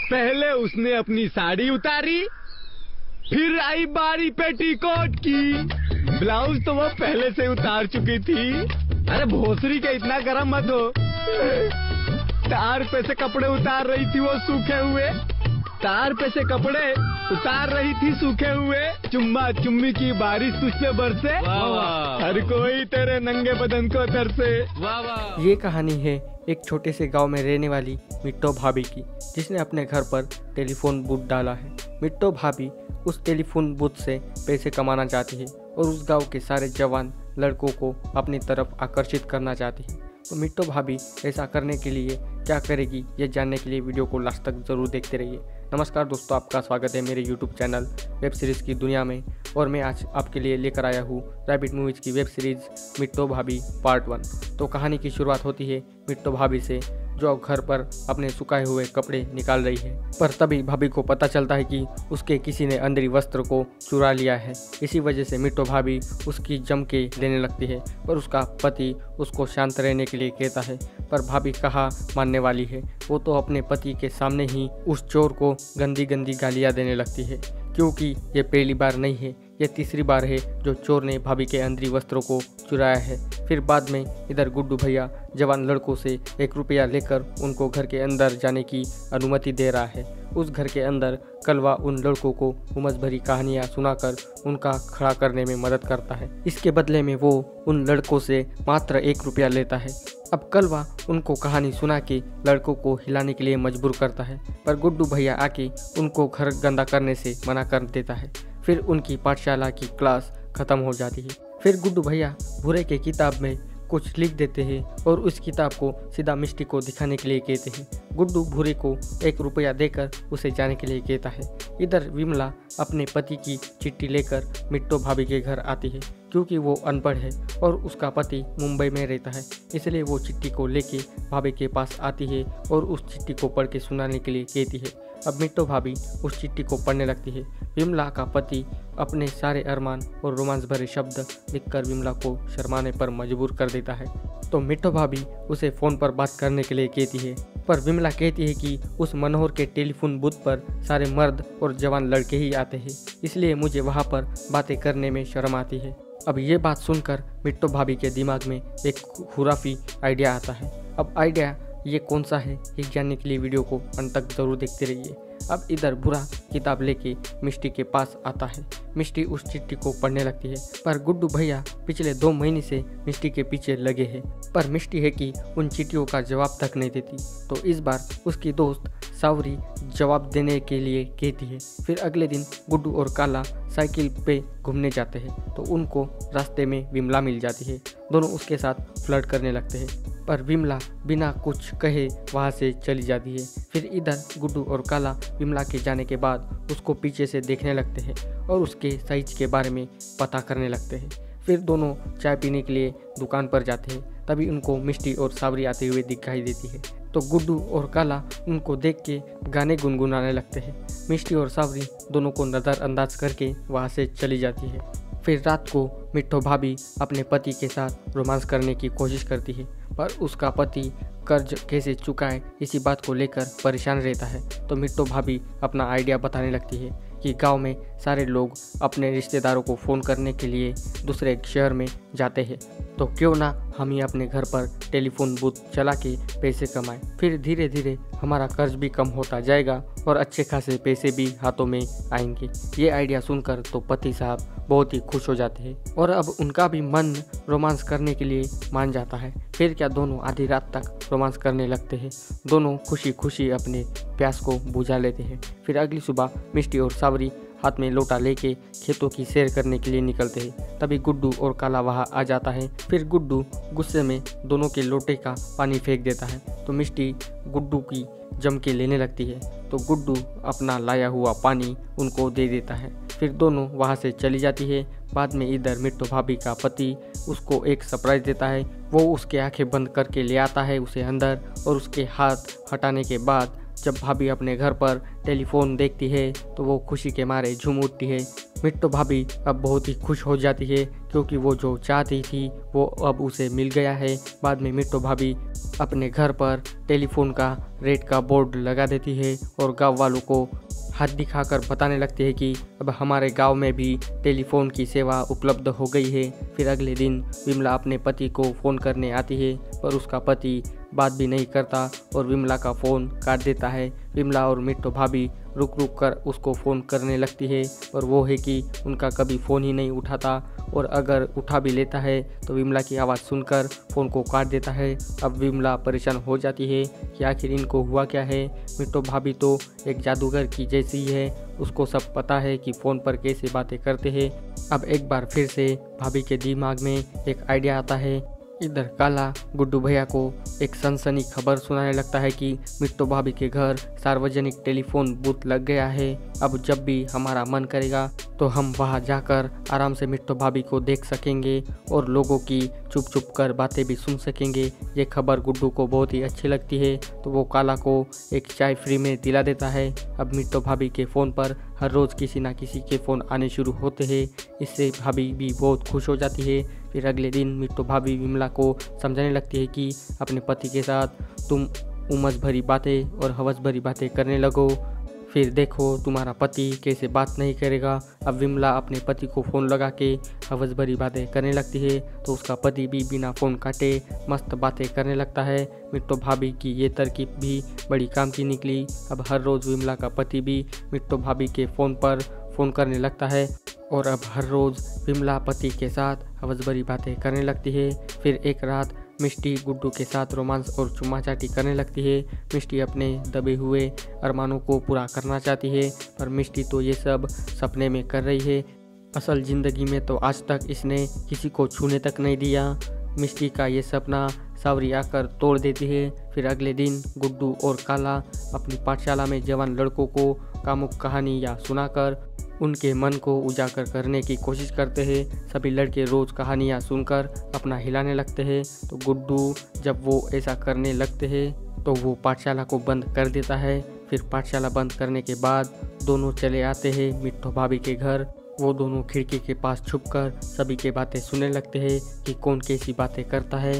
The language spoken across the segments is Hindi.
पहले उसने अपनी साड़ी उतारी, फिर आई बारी पेटीकोट की। ब्लाउज तो वो पहले से उतार चुकी थी। अरे भोसरी के इतना गरम मत हो। तार पे से कपड़े उतार रही थी वो सूखे हुए, तार पे से कपड़े उतार रही थी सूखे हुए। चुम्मा चुम्मी की बारिश तुझ पे बरसे, हर कोई तेरे नंगे बदन को तरसे। ये कहानी है एक छोटे से गांव में रहने वाली मिट्टो भाभी की, जिसने अपने घर पर टेलीफोन बूथ डाला है। मिट्टो भाभी उस टेलीफोन बूथ से पैसे कमाना चाहती है और उस गांव के सारे जवान लड़कों को अपनी तरफ आकर्षित करना चाहती है। तो मिट्टो भाभी ऐसा करने के लिए क्या करेगी, ये जानने के लिए वीडियो को लास्ट तक जरूर देखते रहिए। नमस्कार दोस्तों, आपका स्वागत है मेरे यूट्यूब चैनल वेब सीरीज़ की दुनिया में। और मैं आज आपके लिए लेकर आया हूँ रैबिट मूवीज़ की वेब सीरीज़ मिट्टो भाभी पार्ट 1। तो कहानी की शुरुआत होती है मिट्टो भाभी से, जो घर पर अपने सुखाए हुए कपड़े निकाल रही है। पर तभी भाभी को पता चलता है कि उसके किसी ने अंदरी वस्त्र को चुरा लिया है। इसी वजह से मिट्टो भाभी उसकी जम के लेने लगती है, पर उसका पति उसको शांत रहने के लिए कहता है। पर भाभी कहाँ मानने वाली है, वो तो अपने पति के सामने ही उस चोर को गंदी गंदी गालियाँ देने लगती है, क्योंकि ये पहली बार नहीं है, ये तीसरी बार है जो चोर ने भाभी के अंदरी वस्त्रों को चुराया है। फिर बाद में इधर गुड्डू भैया जवान लड़कों से 1 रुपया लेकर उनको घर के अंदर जाने की अनुमति दे रहा है। उस घर के अंदर कलवा उन लड़कों को उमस भरी कहानियाँ सुनाकर उनका खड़ा करने में मदद करता है। इसके बदले में वो उन लड़कों से मात्र 1 रुपया लेता है। अब कलवा उनको कहानी सुना के लड़कों को हिलाने के लिए मजबूर करता है, पर गुड्डू भैया आके उनको घर गंदा करने से मना कर देता है। फिर उनकी पाठशाला की क्लास खत्म हो जाती है। फिर गुड्डू भैया भूरे के किताब में कुछ लिख देते हैं और उस किताब को सीधा मिष्टी को दिखाने के लिए कहते हैं। गुड्डू भूरे को 1 रुपया देकर उसे जाने के लिए कहता है। इधर विमला अपने पति की चिट्ठी लेकर मिट्टो भाभी के घर आती है, क्योंकि वो अनपढ़ है और उसका पति मुंबई में रहता है। इसलिए वो चिट्ठी को लेके भाभी के पास आती है और उस चिट्ठी को पढ़ के सुनाने के लिए कहती है। अब मिट्टो भाभी उस चिट्ठी को पढ़ने लगती है। विमला का पति अपने सारे अरमान और रोमांस भरे शब्द लिखकर विमला को शर्माने पर मजबूर कर देता है। तो मिट्टो भाभी उसे फ़ोन पर बात करने के लिए कहती है, पर विमला कहती है कि उस मनोहर के टेलीफोन बूथ पर सारे मर्द और जवान लड़के ही आते हैं, इसलिए मुझे वहाँ पर बातें करने में शर्म आती है। अब ये बात सुनकर मिट्टो भाभी के दिमाग में एक खुराफी आइडिया आता है। अब आइडिया ये कौन सा है, ये जानने के लिए वीडियो को अंत तक जरूर देखते रहिए। अब इधर बुरा किताब लेके मिष्टी के पास आता है। मिष्टी उस चिट्ठी को पढ़ने लगती है, पर गुड्डू भैया पिछले 2 महीने से मिष्टी के पीछे लगे हैं, पर मिष्टी है कि उन चिट्ठियों का जवाब तक नहीं देती। तो इस बार उसकी दोस्त सावरी जवाब देने के लिए कहती है। फिर अगले दिन गुड्डू और काला साइकिल पे घूमने जाते हैं, तो उनको रास्ते में विमला मिल जाती है। दोनों उसके साथ फ्लर्ट करने लगते हैं, पर विमला बिना कुछ कहे वहाँ से चली जाती है। फिर इधर गुड्डू और काला विमला के जाने के बाद उसको पीछे से देखने लगते हैं और उसके साइज के बारे में पता करने लगते हैं। फिर दोनों चाय पीने के लिए दुकान पर जाते हैं, तभी उनको मिष्टी और सावरी आते हुए दिखाई देती है। तो गुड्डू और काला उनको देख के गाने गुनगुनाने लगते हैं। मिष्टी और सावरी दोनों को नज़रअंदाज करके वहाँ से चली जाती है। फिर रात को मिट्टो भाभी अपने पति के साथ रोमांस करने की कोशिश करती है, पर उसका पति कर्ज कैसे चुकाए इसी बात को लेकर परेशान रहता है। तो मिट्टो भाभी अपना आइडिया बताने लगती है कि गांव में सारे लोग अपने रिश्तेदारों को फ़ोन करने के लिए दूसरे शहर में जाते हैं, तो क्यों ना हम ही अपने घर पर टेलीफोन बूथ चला के पैसे कमाएं। फिर धीरे धीरे हमारा कर्ज भी कम होता जाएगा और अच्छे खासे पैसे भी हाथों में आएंगे। ये आइडिया सुनकर तो पति साहब बहुत ही खुश हो जाते हैं और अब उनका भी मन रोमांस करने के लिए मान जाता है। फिर क्या दोनों आधी रात तक रोमांस करने लगते हैं। दोनों खुशी खुशी अपने प्यास को बुझा लेते हैं। फिर अगली सुबह मिष्टी और सावरी हाथ में लोटा लेके खेतों की सैर करने के लिए निकलते हैं। तभी गुड्डू और काला वहाँ आ जाता है। फिर गुड्डू गुस्से में दोनों के लोटे का पानी फेंक देता है, तो मिष्टी गुड्डू की जम के लेने लगती है। तो गुड्डू अपना लाया हुआ पानी उनको दे देता है। फिर दोनों वहाँ से चली जाती है। बाद में इधर मिट्टो भाभी का पति उसको एक सरप्राइज देता है। वो उसके आंखें बंद करके ले आता है उसे अंदर, और उसके हाथ हटाने के बाद जब भाभी अपने घर पर टेलीफोन देखती है तो वो खुशी के मारे झूम उठती है। मिट्टू भाभी अब बहुत ही खुश हो जाती है क्योंकि वो जो चाहती थी वो अब उसे मिल गया है। बाद में मिट्टू भाभी अपने घर पर टेलीफोन का रेट का बोर्ड लगा देती है और गांव वालों को हाथ दिखाकर बताने लगती है कि अब हमारे गांव में भी टेलीफोन की सेवा उपलब्ध हो गई है। फिर अगले दिन विमला अपने पति को फ़ोन करने आती है पर उसका पति बात भी नहीं करता और विमला का फ़ोन काट देता है। विमला और मिट्टू भाभी रुक रुक कर उसको फ़ोन करने लगती है पर वो है कि उनका कभी फ़ोन ही नहीं उठाता और अगर उठा भी लेता है तो विमला की आवाज़ सुनकर फ़ोन को काट देता है। अब विमला परेशान हो जाती है कि आखिर इनको हुआ क्या है। मिट्टू भाभी तो एक जादूगर की जैसी है, उसको सब पता है कि फ़ोन पर कैसे बातें करते हैं। अब एक बार फिर से भाभी के दिमाग में एक आइडिया आता है। इधर काला गुड्डू भैया को एक सनसनी खबर सुनाने लगता है कि मिट्टू भाभी के घर सार्वजनिक टेलीफोन बूथ लग गया है। अब जब भी हमारा मन करेगा तो हम वहां जाकर आराम से मिट्टू भाभी को देख सकेंगे और लोगों की चुप चुप कर बातें भी सुन सकेंगे। ये खबर गुड्डू को बहुत ही अच्छी लगती है तो वो काला को एक चाय फ्री में दिला देता है। अब मिट्टू भाभी के फ़ोन पर हर रोज़ किसी ना किसी के फ़ोन आने शुरू होते हैं। इससे भाभी भी बहुत खुश हो जाती है। फिर अगले दिन मिट्टू भाभी विमला को समझाने लगती है कि अपने पति के साथ तुम उमस भरी बातें और हवस भरी बातें करने लगो, फिर देखो तुम्हारा पति कैसे बात नहीं करेगा। अब विमला अपने पति को फ़ोन लगा के हवस भरी बातें करने लगती है तो उसका पति भी बिना फ़ोन काटे मस्त बातें करने लगता है। मिट्टू भाभी की ये तरकीब भी बड़ी काम की निकली। अब हर रोज़ विमला का पति भी मिट्टू भाभी के फ़ोन पर फ़ोन करने लगता है और अब हर रोज़ विमला पति के साथ हवस भरी बातें करने लगती है। फिर एक रात मिष्टी गुड्डू के साथ रोमांस और चुम्मा चाटी करने लगती है। मिष्टी अपने दबे हुए अरमानों को पूरा करना चाहती है पर मिष्टी तो ये सब सपने में कर रही है। असल ज़िंदगी में तो आज तक इसने किसी को छूने तक नहीं दिया। मिष्टी का ये सपना सावरी आकर तोड़ देती है। फिर अगले दिन गुड्डू और काला अपनी पाठशाला में जवान लड़कों को कामुक कहानी या सुनाकर उनके मन को उजागर करने की कोशिश करते हैं। सभी लड़के रोज़ कहानियाँ सुनकर अपना हिलाने लगते हैं तो गुड्डू जब वो ऐसा करने लगते हैं तो वो पाठशाला को बंद कर देता है। फिर पाठशाला बंद करने के बाद दोनों चले आते हैं मिट्टू भाभी के घर। वो दोनों खिड़की के पास छुपकर सभी की बातें सुनने लगते हैं कि कौन कैसी बातें करता है।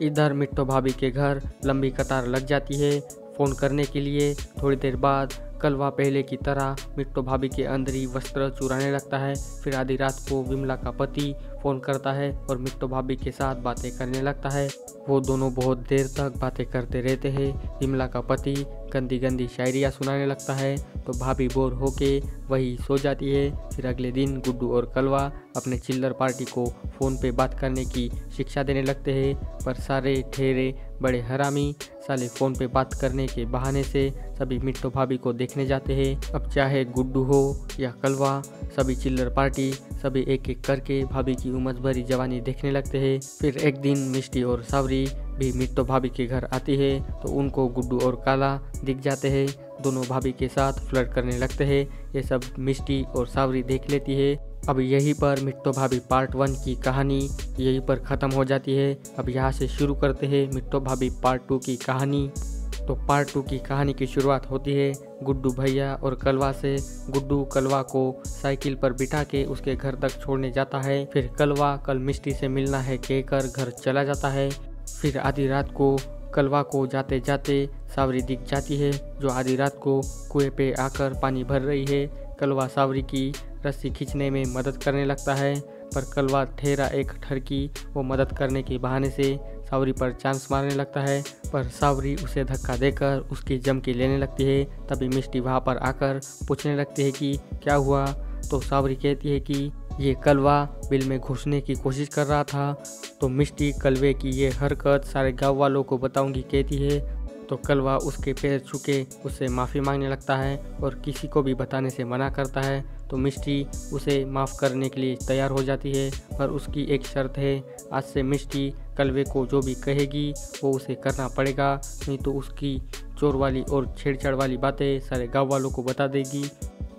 इधर मिट्टू भाभी के घर लंबी कतार लग जाती है फ़ोन करने के लिए। थोड़ी देर बाद कलवा पहले की तरह मिट्टू भाभी के अंदरी वस्त्र चुराने लगता है। फिर आधी रात को विमला का पति फ़ोन करता है और मिट्टू भाभी के साथ बातें करने लगता है। वो दोनों बहुत देर तक बातें करते रहते हैं। विमला का पति गंदी गंदी शायरियाँ सुनाने लगता है तो भाभी बोर होके वही सो जाती है। फिर अगले दिन गुड्डू और कलवा अपने चिल्लर पार्टी को फ़ोन पे बात करने की शिक्षा देने लगते हैं पर सारे ठहरे बड़े हरामी साले फ़ोन पे बात करने के बहाने से सभी मिट्टू भाभी को देखने जाते हैं। अब चाहे गुड्डू हो या कलवा सभी चिल्लर पार्टी सभी एक एक करके भाभी की उमस भरी जवानी देखने लगते हैं। फिर एक दिन मिष्टी और सावरी भी मिट्टू भाभी के घर आती है तो उनको गुड्डू और काला दिख जाते हैं। दोनों भाभी के साथ फ्लर्ट करने लगते हैं। ये सब मिष्टी और सावरी देख लेती है। अब यहीं पर मिट्टू भाभी पार्ट 1 की कहानी यहीं पर ख़त्म हो जाती है। अब यहाँ से शुरू करते हैं मिट्टू भाभी पार्ट 2 की कहानी। तो पार्ट 2 की कहानी की शुरुआत होती है गुड्डू भैया और कलवा से। गुड्डू कलवा को साइकिल पर बिठा के उसके घर तक छोड़ने जाता है। फिर कलवा कल मिष्टी से मिलना है कहकर घर चला जाता है। फिर आधी रात को कलवा को जाते जाते सावरी दिख जाती है जो आधी रात को कुएं पे आकर पानी भर रही है। कलवा सावरी की रस्सी खींचने में मदद करने लगता है पर कलवा ठहरा एक ठरकी वो मदद करने के बहाने से सावरी पर चांस मारने लगता है पर सावरी उसे धक्का देकर उसकी जम के लेने लगती है। तभी मिष्टी वहाँ पर आकर पूछने लगती है कि क्या हुआ तो सावरी कहती है कि ये कलवा बिल में घुसने की कोशिश कर रहा था। तो मिष्टी कलवे की ये हरकत सारे गांव वालों को बताऊंगी कहती है तो कलवा उसके पैर छूके उससे माफ़ी मांगने लगता है और किसी को भी बताने से मना करता है। तो मिष्टी उसे माफ़ करने के लिए तैयार हो जाती है पर उसकी एक शर्त है। आज से मिष्टी कलवे को जो भी कहेगी वो उसे करना पड़ेगा, नहीं तो उसकी चोर वाली और छेड़छाड़ वाली बातें सारे गाँव वालों को बता देगी।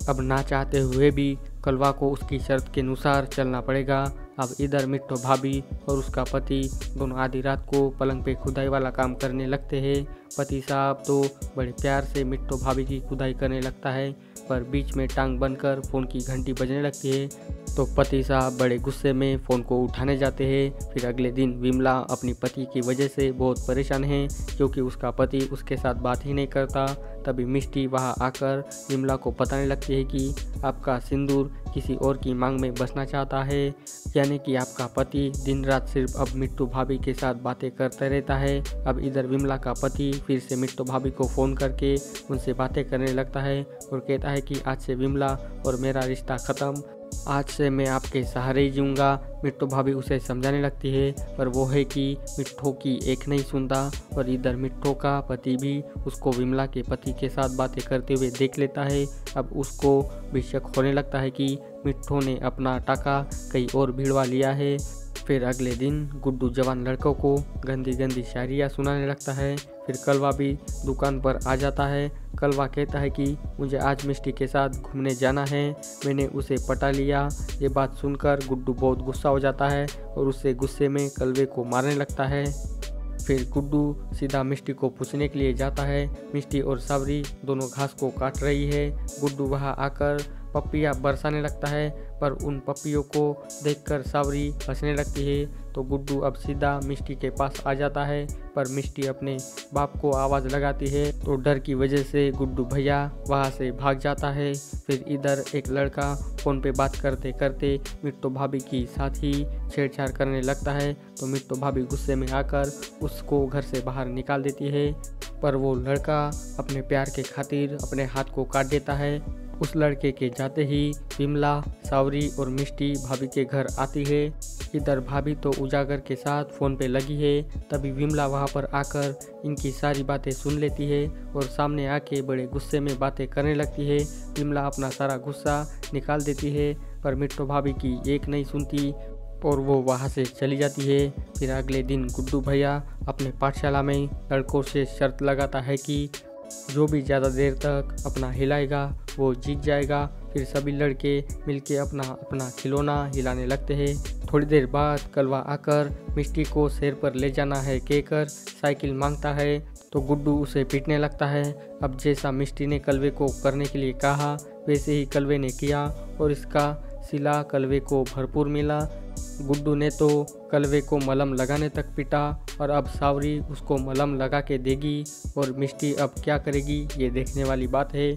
अब ना चाहते हुए भी कलवा को उसकी शर्त के अनुसार चलना पड़ेगा। अब इधर मिट्टो भाभी और उसका पति दोनों आधी रात को पलंग पे खुदाई वाला काम करने लगते हैं। पति साहब तो बड़े प्यार से मिट्टो भाभी की खुदाई करने लगता है, पर बीच में टांग बनकर फ़ोन की घंटी बजने लगती है तो पति साहब बड़े गुस्से में फ़ोन को उठाने जाते हैं। फिर अगले दिन विमला अपनी पति की वजह से बहुत परेशान है क्योंकि उसका पति उसके साथ बात ही नहीं करता। तभी मिष्टी वहां आकर विमला को बताने लगती है कि आपका सिंदूर किसी और की मांग में बसना चाहता है, यानी कि आपका पति दिन रात सिर्फ अब मिट्टू भाभी के साथ बातें करता रहता है। अब इधर विमला का पति फिर से मिट्टू भाभी को फ़ोन करके उनसे बातें करने लगता है और कहता है कि आज से विमला और मेरा रिश्ता ख़त्म, आज से मैं आपके सहारे ही जीऊँगा। मिट्टू भाभी उसे समझाने लगती है पर वो है कि मिट्ठू की एक नहीं सुनता और इधर मिट्ठू का पति भी उसको विमला के पति के साथ बातें करते हुए देख लेता है। अब उसको भी शक होने लगता है कि मिट्ठू ने अपना टाका कहीं और भिड़वा लिया है। फिर अगले दिन गुड्डू जवान लड़कों को गंदी गंदी शायरियाँ सुनाने लगता है। फिर कलवा भी दुकान पर आ जाता है। कलवा कहता है कि मुझे आज मिष्टी के साथ घूमने जाना है, मैंने उसे पटा लिया। ये बात सुनकर गुड्डू बहुत गुस्सा हो जाता है और उससे गुस्से में कलवे को मारने लगता है। फिर गुड्डू सीधा मिष्टी को पूछने के लिए जाता है। मिष्टी और सावरी दोनों घास को काट रही है। गुड्डू वहाँ आकर पप्पियाँ बरसाने लगता है पर उन पप्पियों को देखकर सावरी हंसने लगती है तो गुड्डू अब सीधा मिष्टी के पास आ जाता है पर मिष्टी अपने बाप को आवाज़ लगाती है तो डर की वजह से गुड्डू भैया वहाँ से भाग जाता है। फिर इधर एक लड़का फ़ोन पे बात करते करते मिट्टू भाभी की साथ ही छेड़छाड़ करने लगता है तो मिट्टू भाभी गुस्से में आकर उसको घर से बाहर निकाल देती है पर वो लड़का अपने प्यार के खातिर अपने हाथ को काट देता है। उस लड़के के जाते ही विमला, सावरी और मिष्टी भाभी के घर आती है। इधर भाभी तो उजागर के साथ फ़ोन पे लगी है। तभी विमला वहाँ पर आकर इनकी सारी बातें सुन लेती है और सामने आके बड़े गुस्से में बातें करने लगती है। विमला अपना सारा गुस्सा निकाल देती है पर मिट्टू भाभी की एक नहीं सुनती और वो वहाँ से चली जाती है। फिर अगले दिन गुड्डू भैया अपने पाठशाला में लड़कों से शर्त लगाता है कि जो भी ज़्यादा देर तक अपना हिलाएगा वो जीत जाएगा। फिर सभी लड़के मिलके अपना अपना खिलौना हिलाने लगते हैं। थोड़ी देर बाद कलवा आकर मिष्टी को सैर पर ले जाना है कहकर साइकिल मांगता है तो गुड्डू उसे पीटने लगता है। अब जैसा मिष्टी ने कलवे को करने के लिए कहा वैसे ही कलवे ने किया और इसका सिला कलवे को भरपूर मिला। गुड्डू ने तो कलवे को मलहम लगाने तक पीटा और अब सावरी उसको मलहम लगा के देगी और मिष्टी अब क्या करेगी ये देखने वाली बात है।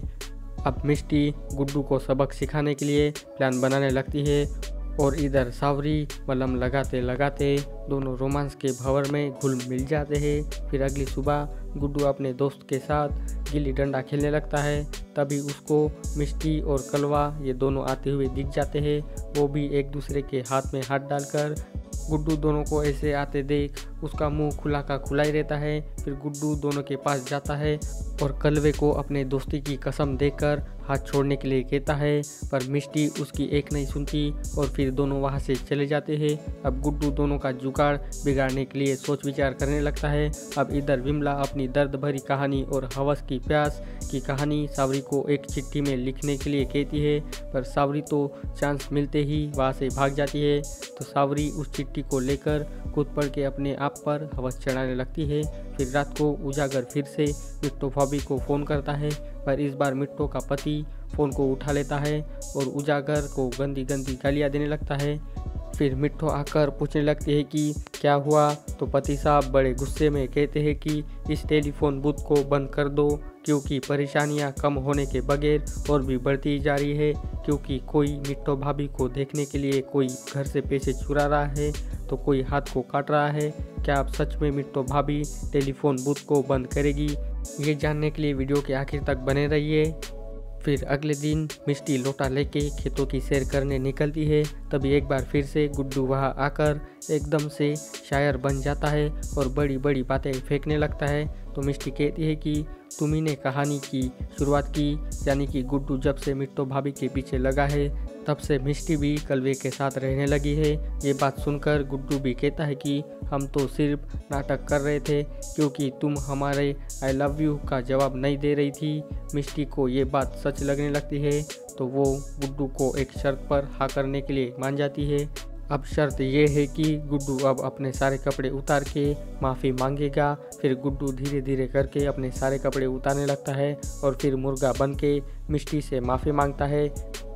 अब मिष्टी गुड्डू को सबक सिखाने के लिए प्लान बनाने लगती है और इधर सावरी मलहम लगाते लगाते दोनों रोमांस के भंवर में घुल मिल जाते हैं। फिर अगली सुबह गुड्डू अपने दोस्त के साथ गिल्ली डंडा खेलने लगता है। तभी उसको मिष्टी और कलवा ये दोनों आते हुए दिख जाते हैं। वो भी एक दूसरे के हाथ में हाथ डालकर गुड्डू दोनों को ऐसे आते देख उसका मुंह खुला का खुला ही रहता है। फिर गुड्डू दोनों के पास जाता है और कलवे को अपने दोस्ती की कसम देकर हाथ छोड़ने के लिए कहता है पर मिष्टी उसकी एक नहीं सुनती और फिर दोनों वहां से चले जाते हैं। अब गुड्डू दोनों का जुगाड़ बिगाड़ने के लिए सोच विचार करने लगता है। अब इधर विमला अपनी दर्द भरी कहानी और हवस की प्यास की कहानी सावरी को एक चिट्ठी में लिखने के लिए कहती है पर सावरी तो चांस मिलते ही वहाँ से भाग जाती है तो सावरी उस चिट्ठी को लेकर खुद पढ़ के अपने आप पर हवस चढ़ाने लगती है। फिर रात को उजागर फिर से मिट्टू भाभी को फ़ोन करता है पर इस बार मिट्टू का पति फ़ोन को उठा लेता है और उजागर को गंदी गंदी गालियाँ देने लगता है। फिर मिट्टू आकर पूछने लगती है कि क्या हुआ तो पति साहब बड़े गुस्से में कहते हैं कि इस टेलीफोन बूथ को बंद कर दो क्योंकि परेशानियां कम होने के बगैर और भी बढ़ती जा रही है, क्योंकि कोई मिट्टू भाभी को देखने के लिए कोई घर से पैसे चुरा रहा है तो कोई हाथ को काट रहा है। क्या आप सच में मिट्टू भाभी टेलीफोन बूथ को बंद करेगी? ये जानने के लिए वीडियो के आखिर तक बने रहिए। फिर अगले दिन मिष्टी लोटा लेके खेतों की सैर करने निकलती है। तभी एक बार फिर से गुड्डू वहाँ आकर एकदम से शायर बन जाता है और बड़ी बड़ी बातें फेंकने लगता है तो मिष्टी कहती है कि तुम्ही ने कहानी की शुरुआत की, यानी कि गुड्डू जब से मिट्टू भाभी के पीछे लगा है तब से मिष्टी भी कलवे के साथ रहने लगी है। ये बात सुनकर गुड्डू भी कहता है कि हम तो सिर्फ नाटक कर रहे थे क्योंकि तुम हमारे आई लव यू का जवाब नहीं दे रही थी। मिष्टी को ये बात सच लगने लगती है तो वो गुड्डू को एक शर्त पर हाँ करने के लिए मान जाती है। अब शर्त ये है कि गुड्डू अब अपने सारे कपड़े उतार के माफ़ी मांगेगा। फिर गुड्डू धीरे धीरे करके अपने सारे कपड़े उतारने लगता है और फिर मुर्गा बन के मिष्टी से माफ़ी मांगता है।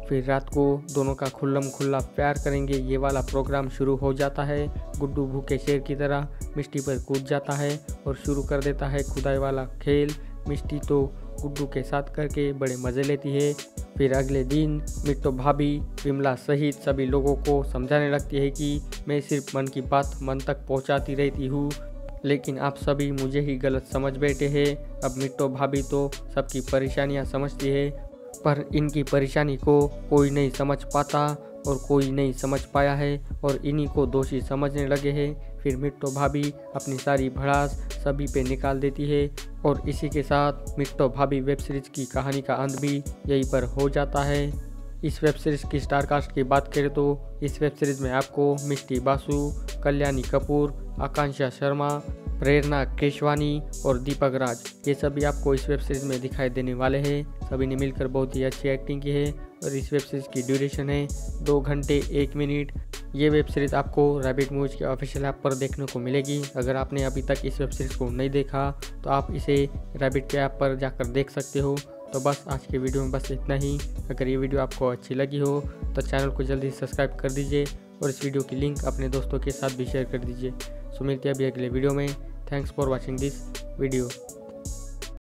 फिर रात को दोनों का खुल्लम खुल्ला प्यार करेंगे ये वाला प्रोग्राम शुरू हो जाता है। गुड्डू भूखे शेर की तरह मिष्टी पर कूद जाता है और शुरू कर देता है खुदाई वाला खेल। मिष्टी तो गुड्डू के साथ करके बड़े मज़े लेती है। फिर अगले दिन मिट्टो भाभी विमला सहित सभी लोगों को समझाने लगती है कि मैं सिर्फ मन की बात मन तक पहुंचाती रहती हूँ, लेकिन आप सभी मुझे ही गलत समझ बैठे हैं। अब मिट्टो भाभी तो सबकी परेशानियाँ समझती है, पर इनकी परेशानी को कोई नहीं समझ पाता और कोई नहीं समझ पाया है और इन्हीं को दोषी समझने लगे हैं। फिर मिट्टो भाभी अपनी सारी भड़ास सभी पे निकाल देती है और इसी के साथ मिट्टो भाभी वेब सीरीज की कहानी का अंत भी यहीं पर हो जाता है। इस वेब सीरीज़ की स्टार कास्ट की बात करें तो इस वेब सीरीज़ में आपको मिष्टी बासु, कल्याणी कपूर, आकांक्षा शर्मा, प्रेरणा केशवानी और दीपक राज ये सभी आपको इस वेब सीरीज़ में दिखाई देने वाले हैं। सभी ने मिलकर बहुत ही अच्छी एक्टिंग की है और इस वेब सीरीज़ की ड्यूरेशन है 2 घंटे 1 मिनट। ये वेब सीरीज़ आपको रैबिट मूवीज के ऑफिशियल ऐप पर देखने को मिलेगी। अगर आपने अभी तक इस वेब सीरीज़ को नहीं देखा तो आप इसे रैबिट के ऐप पर जाकर देख सकते हो। तो बस आज के वीडियो में बस इतना ही। अगर ये वीडियो आपको अच्छी लगी हो तो चैनल को जल्दी सब्सक्राइब कर दीजिए और इस वीडियो की लिंक अपने दोस्तों के साथ भी शेयर कर दीजिए। सो मिलते हैं अभी अगले वीडियो में। Thanks for watching this video.